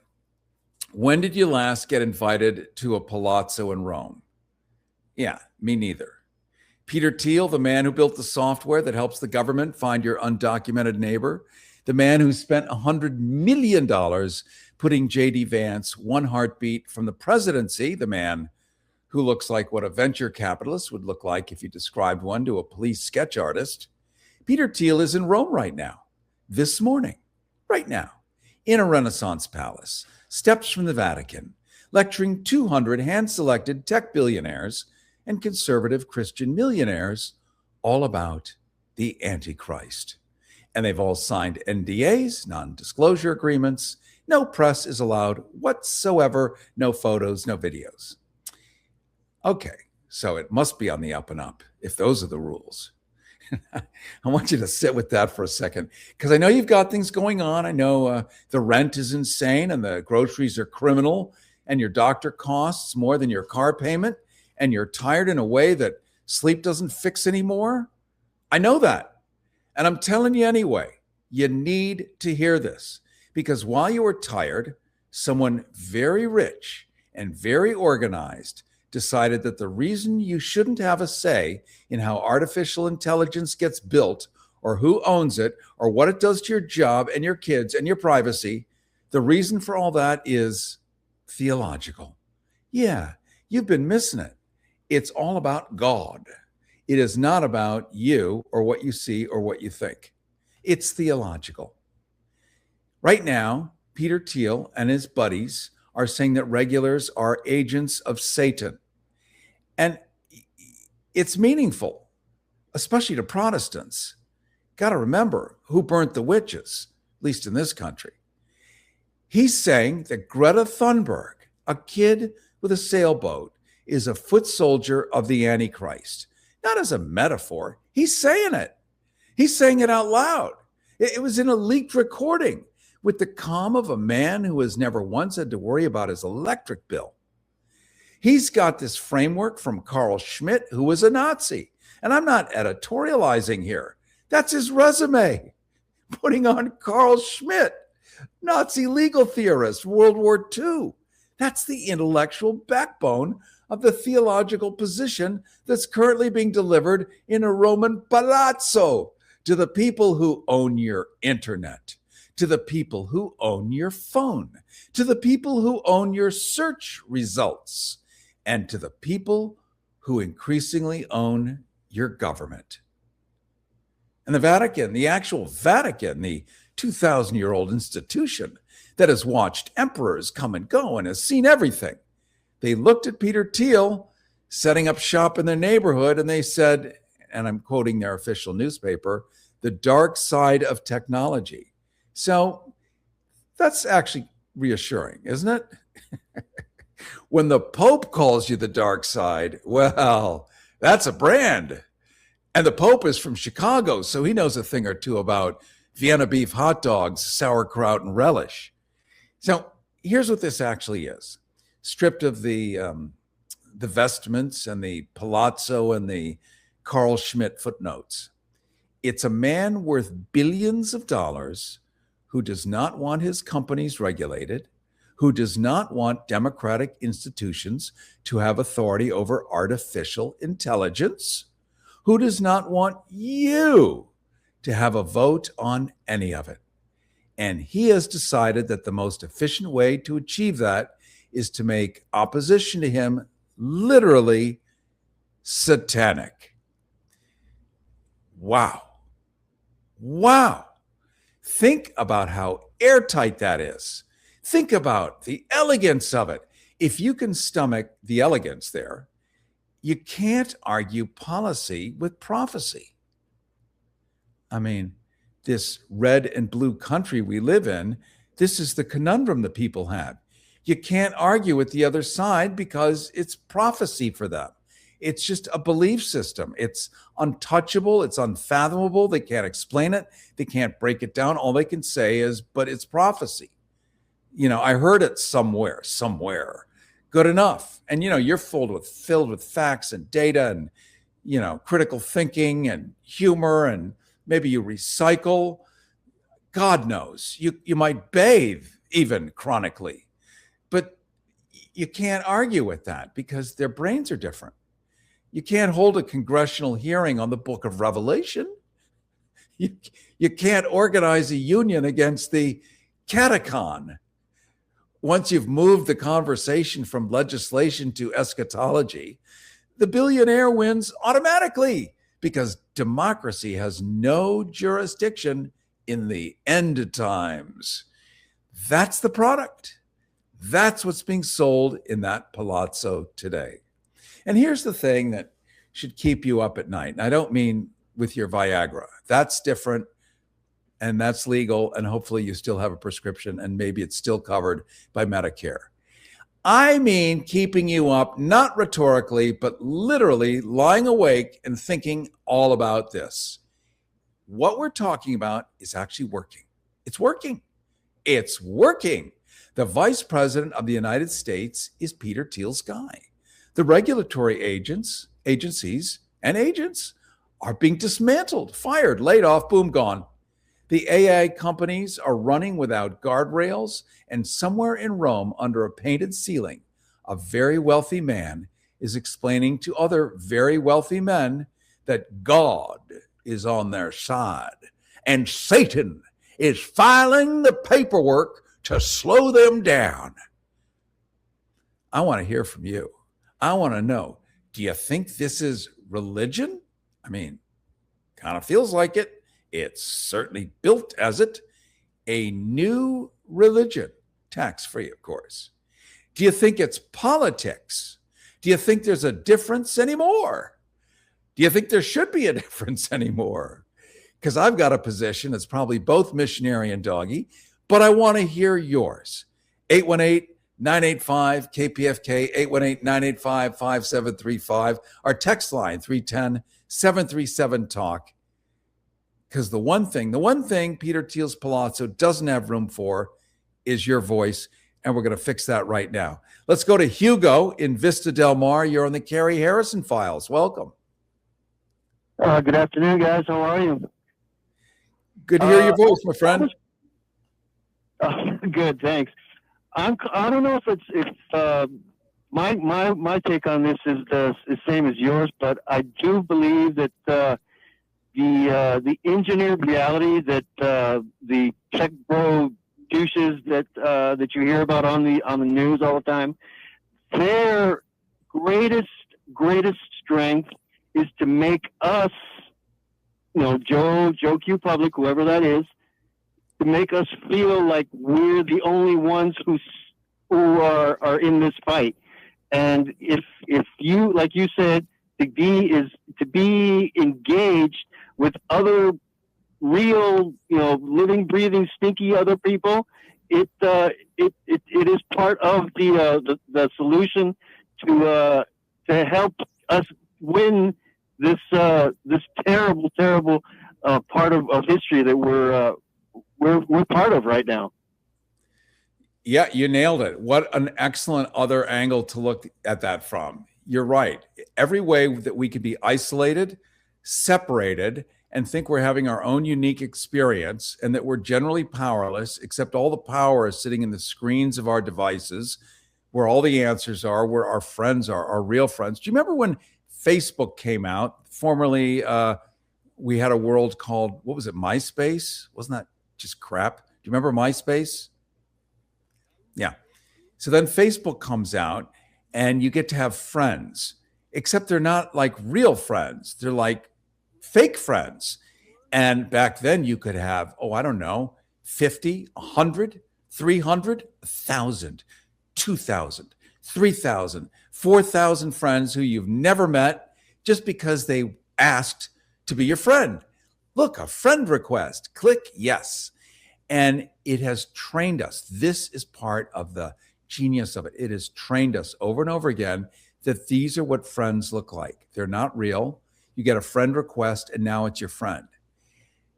When did you last get invited to a palazzo in Rome? Yeah, me neither. Peter Thiel, the man who built the software that helps the government find your undocumented neighbor, the man who spent $100 million putting J.D. Vance one heartbeat from the presidency, the man who looks like what a venture capitalist would look like if you described one to a police sketch artist. Peter Thiel is in Rome right now, this morning, right now, in a Renaissance palace, steps from the Vatican, lecturing 200 hand-selected tech billionaires and conservative Christian millionaires all about the Antichrist. And they've all signed NDAs, non-disclosure agreements. No press is allowed whatsoever, no photos, no videos. Okay, so it must be on the up and up, if those are the rules. I want you to sit with that for a second, because I know you've got things going on. I know the rent is insane and the groceries are criminal and your doctor costs more than your car payment and you're tired in a way that sleep doesn't fix anymore. I know that. And I'm telling you anyway, you need to hear this, because while you are tired, someone very rich and very organized decided that the reason you shouldn't have a say in how artificial intelligence gets built or who owns it or what it does to your job and your kids and your privacy, the reason for all that is theological. Yeah, you've been missing it. It's all about God. It is not about you or what you see or what you think. It's theological. Right now, Peter Thiel and his buddies are saying that regulars are agents of Satan. And it's meaningful, especially to Protestants. Got to remember who burnt the witches, at least in this country. He's saying that Greta Thunberg, a kid with a sailboat, is a foot soldier of the Antichrist. Not as a metaphor. He's saying it. He's saying it out loud. It was in a leaked recording with the calm of a man who has never once had to worry about his electric bill. He's got this framework from Carl Schmitt, who was a Nazi. And I'm not editorializing here. That's his resume. Putting on Carl Schmitt, Nazi legal theorist, World War II. That's the intellectual backbone of the theological position that's currently being delivered in a Roman palazzo to the people who own your internet, to the people who own your phone, to the people who own your search results, and to the people who increasingly own your government. And the Vatican, the actual Vatican, the 2,000-year-old institution that has watched emperors come and go and has seen everything, they looked at Peter Thiel setting up shop in their neighborhood and they said, and I'm quoting their official newspaper, the dark side of technology. So that's actually reassuring, isn't it? When the Pope calls you the dark side, well, that's a brand. And the Pope is from Chicago, so he knows a thing or two about Vienna beef hot dogs, sauerkraut, and relish. So here's what this actually is. Stripped of the vestments and the palazzo and the Carl Schmitt footnotes. It's a man worth billions of dollars who does not want his companies regulated, who does not want democratic institutions to have authority over artificial intelligence, who does not want you to have a vote on any of it. And he has decided that the most efficient way to achieve that is to make opposition to him literally satanic. Wow. Wow. Think about how airtight that is. Think about the elegance of it. If you can stomach the elegance there, you can't argue policy with prophecy. I mean, this red and blue country we live in, this is the conundrum that people have. You can't argue with the other side because it's prophecy for them. It's just a belief system. It's untouchable. It's unfathomable. They can't explain it. They can't break it down. All they can say is, but it's prophecy. You know, I heard it somewhere. Good enough. And, you know, you're filled with facts and data and, you know, critical thinking and humor, and maybe you recycle. God knows. You might bathe even chronically. But you can't argue with that because their brains are different. You can't hold a congressional hearing on the book of Revelation. You can't organize a union against the catechon. Once you've moved the conversation from legislation to eschatology, the billionaire wins automatically because democracy has no jurisdiction in the end times. That's the product. That's what's being sold in that palazzo today. And here's the thing that should keep you up at night. And I don't mean with your Viagra. That's different, and that's legal, and hopefully you still have a prescription, and maybe it's still covered by Medicare. I mean keeping you up, not rhetorically, but literally lying awake and thinking all about this. What we're talking about is actually working. It's working. It's working. The vice president of the United States is Peter Thiel's guy. The regulatory agencies and agents are being dismantled, fired, laid off, boom, gone. The AI companies are running without guardrails, and somewhere in Rome, under a painted ceiling, a very wealthy man is explaining to other very wealthy men that God is on their side and Satan is filing the paperwork to slow them down. I want to hear from you. I want to know, do you think this is religion? I mean, kind of feels like it. It's certainly built as it. A new religion, tax-free, of course. Do you think it's politics? Do you think there's a difference anymore? Do you think there should be a difference anymore? Because I've got a position that's probably both missionary and doggy, but I want to hear yours. 818-985-KPFK, 818-985-5735. Our text line, 310-737-TALK. Because the one thing Peter Thiel's Palazzo doesn't have room for is your voice, and we're going to fix that right now. Let's go to Hugo in Vista Del Mar. You're on the Carrie Harrison Files. Welcome. Good afternoon, guys. How are you? Good to hear your voice, my friend. Good, thanks. I don't know if my take on this is the same as yours, but I do believe that the engineered reality that the tech bro douches that you hear about on the news all the time, their greatest strength is to make us, Joe Q Public, whoever that is, to make us feel like we're the only ones who are in this fight. And if you, like you said, to be engaged with other real, living, breathing, stinky other people, it is part of the solution to help us win this terrible part of history that we're part of right now. Yeah, you nailed it. What an excellent other angle to look at that from. You're right. Every way that we could be isolated, separated, and think we're having our own unique experience and that we're generally powerless, except all the power is sitting in the screens of our devices, where all the answers are, where our friends are, our real friends. Do you remember when Facebook came out? Formerly, we had a world called, what was it, MySpace? Wasn't that just crap? Do you remember MySpace? Yeah. So then Facebook comes out and you get to have friends, except they're not like real friends. They're like fake friends. And back then you could have, 50, 100, 300, 1,000, 2,000, 3,000, 4,000 friends who you've never met just because they asked to be your friend. Look, a friend request, click yes. And it has trained us. This is part of the genius of it. It has trained us over and over again that these are what friends look like. They're not real. You get a friend request and now it's your friend.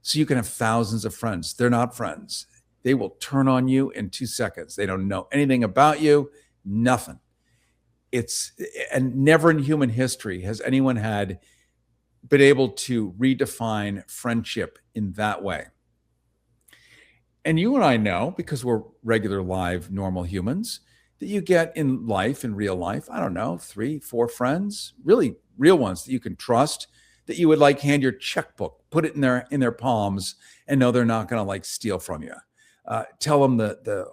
So you can have thousands of friends. They're not friends. They will turn on you in 2 seconds. They don't know anything about you, nothing. And never in human history has anyone been able to redefine friendship in that way. And you and I know, because we're regular, live, normal humans, that you get in life, in real life, 3, 4 friends, really real ones that you can trust, that you would hand your checkbook, put it in their palms, and know they're not going to steal from you. Tell them the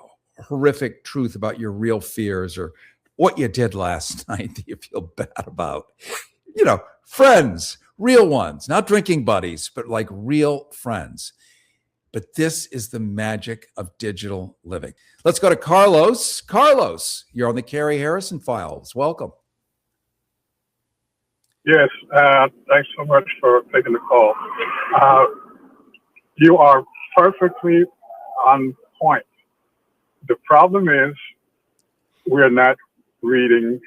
horrific truth about your real fears or what you did last night that you feel bad about. Friends, real ones, not drinking buddies, but real friends. But this is the magic of digital living. Let's go to Carlos. Carlos, you're on the Carrie Harrison Files. Welcome. Yes, thanks so much for taking the call. You are perfectly on point. The problem is we're not reading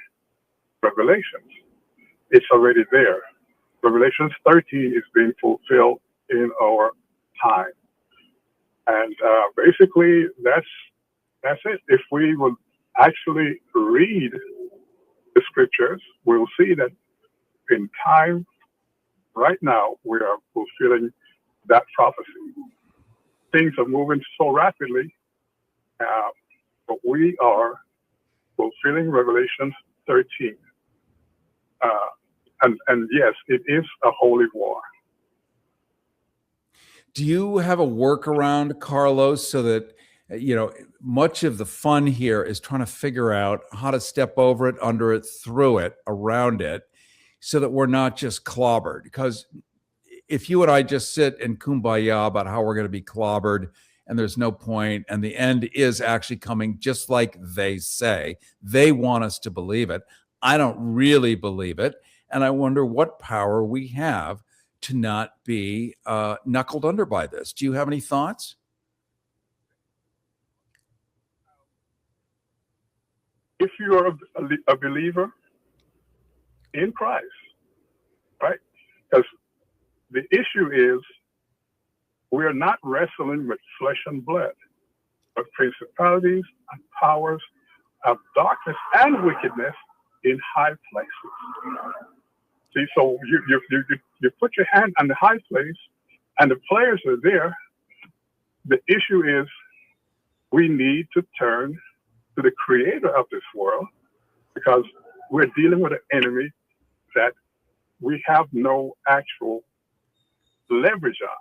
Revelations. It's already there. Revelations 13 is being fulfilled in our time. And basically, that's it. If we will actually read the scriptures, we'll see that in time, right now, we are fulfilling that prophecy. Things are moving so rapidly, but we are fulfilling Revelation 13. And yes, it is a holy war. Do you have a workaround, Carlos, so that, much of the fun here is trying to figure out how to step over it, under it, through it, around it, so that we're not just clobbered? Because if you and I just sit and kumbaya about how we're going to be clobbered and there's no point, and the end is actually coming just like they say, they want us to believe it. I don't really believe it. And I wonder what power we have to not be knuckled under by this. Do you have any thoughts? If you are a believer in Christ, right? Because the issue is we are not wrestling with flesh and blood, but principalities and powers of darkness and wickedness in high places. See, so you put your hand on the high place, and the players are there. The issue is we need to turn to the creator of this world, because we're dealing with an enemy that we have no actual leverage on.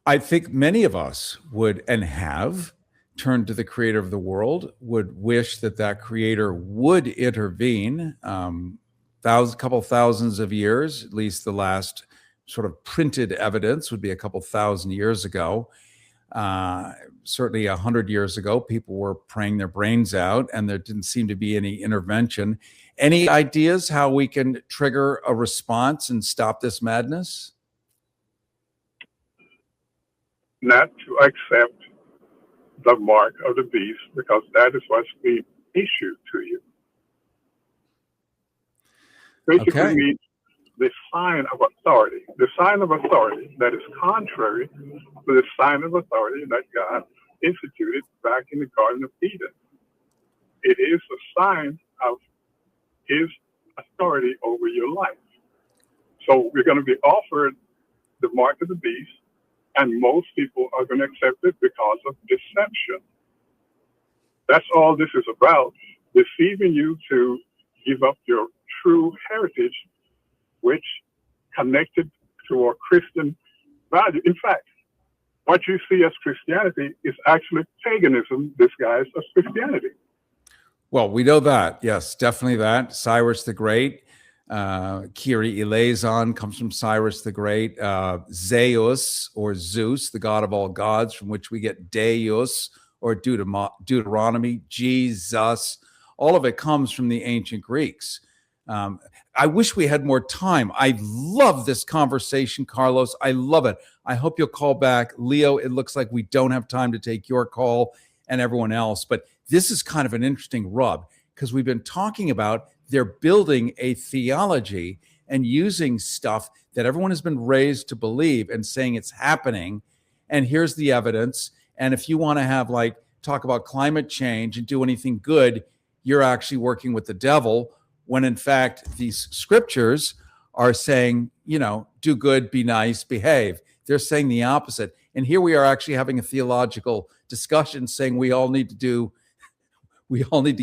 I think many of us would, and have, turned to the creator of the world, would wish that creator would intervene. Couple thousands of years, at least the last sort of printed evidence would be a couple thousand years ago. Certainly 100 years ago, people were praying their brains out and there didn't seem to be any intervention. Any ideas how we can trigger a response and stop this madness? Not to accept the mark of the beast, because that is what's being issued to you. Basically means the sign of authority. The sign of authority that is contrary to the sign of authority that God instituted back in the Garden of Eden. It is a sign of his authority over your life. So we're going to be offered the mark of the beast, and most people are going to accept it because of deception. That's all this is about, deceiving you to give up your true heritage, which connected to our Christian value. In fact, what you see as Christianity is actually paganism disguised as Christianity. Well, we know that. Yes, definitely that. Cyrus the Great, Kyrie eleison comes from Cyrus the Great. Zeus, or Zeus, the god of all gods, from which we get Deus, or Deuteronomy, Jesus. All of it comes from the ancient Greeks. I wish we had more time. I love this conversation, Carlos. I love it. I hope you'll call back. Leo, it looks like we don't have time to take your call and everyone else, but this is kind of an interesting rub, because we've been talking about they're building a theology and using stuff that everyone has been raised to believe and saying it's happening. And here's the evidence. And if you want to have talk about climate change and do anything good, you're actually working with the devil, when in fact these scriptures are saying, do good, be nice, behave. They're saying the opposite. And here we are actually having a theological discussion saying we all need to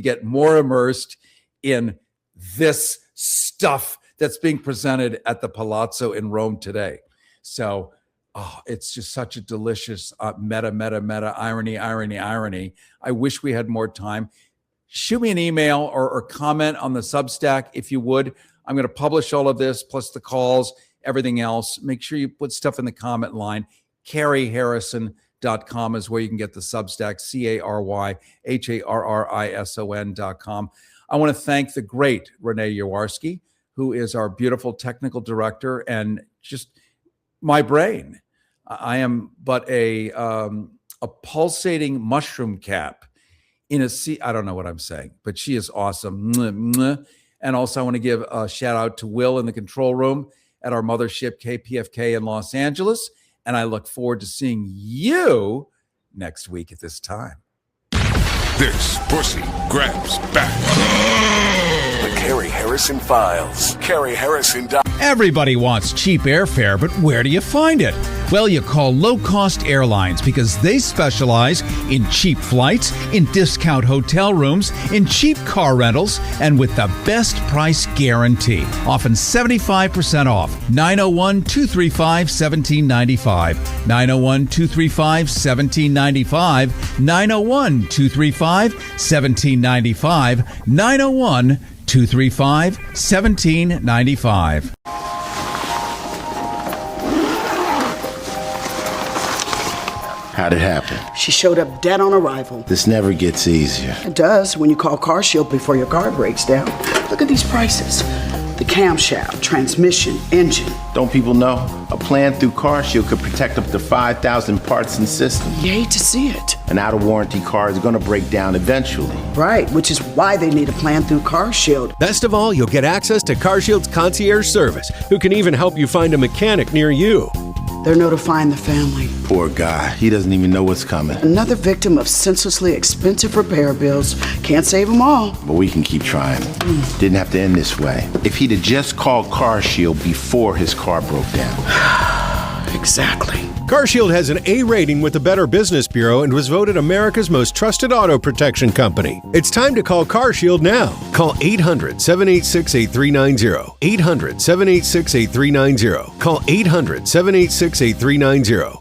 get more immersed in this stuff that's being presented at the Palazzo in Rome today. So it's just such a delicious meta irony. I wish we had more time. Shoot me an email or comment on the Substack if you would. I'm going to publish all of this, plus the calls, everything else. Make sure you put stuff in the comment line. CarrieHarrison.com is where you can get the Substack, CarrieHarrison.com. I want to thank the great Renee Yawarski, who is our beautiful technical director and just my brain. I am but a pulsating mushroom cap in a sea. I don't know what I'm saying, but she is awesome. And also I want to give a shout out to Will in the control room at our mothership KPFK in Los Angeles. And I look forward to seeing you next week at this time. This pussy grabs back. The Carrie Harrison Files. CarrieHarrison.com. Everybody wants cheap airfare, but where do you find it? Well, you call low-cost airlines because they specialize in cheap flights, in discount hotel rooms, in cheap car rentals, and with the best price guarantee. Often 75% off. 901-235-1795. 901-235-1795. 901-235-1795. 901-235-1795. How'd it happen? She showed up dead on arrival. This never gets easier. It does when you call CarShield before your car breaks down. Look at these prices. The camshaft, transmission, engine. Don't people know? A plan through CarShield could protect up to 5,000 parts and systems. You hate to see it. An out-of-warranty car is going to break down eventually. Right, which is why they need a plan through CarShield. Best of all, you'll get access to CarShield's concierge service, who can even help you find a mechanic near you. They're notifying the family. Poor guy. He doesn't even know what's coming. Another victim of senselessly expensive repair bills. Can't save them all. But we can keep trying. Didn't have to end this way. If he'd have just called CarShield before his car broke down. Exactly. CarShield has an A rating with the Better Business Bureau and was voted America's most trusted auto protection company. It's time to call CarShield now. Call 800-786-8390. 800-786-8390. Call 800-786-8390.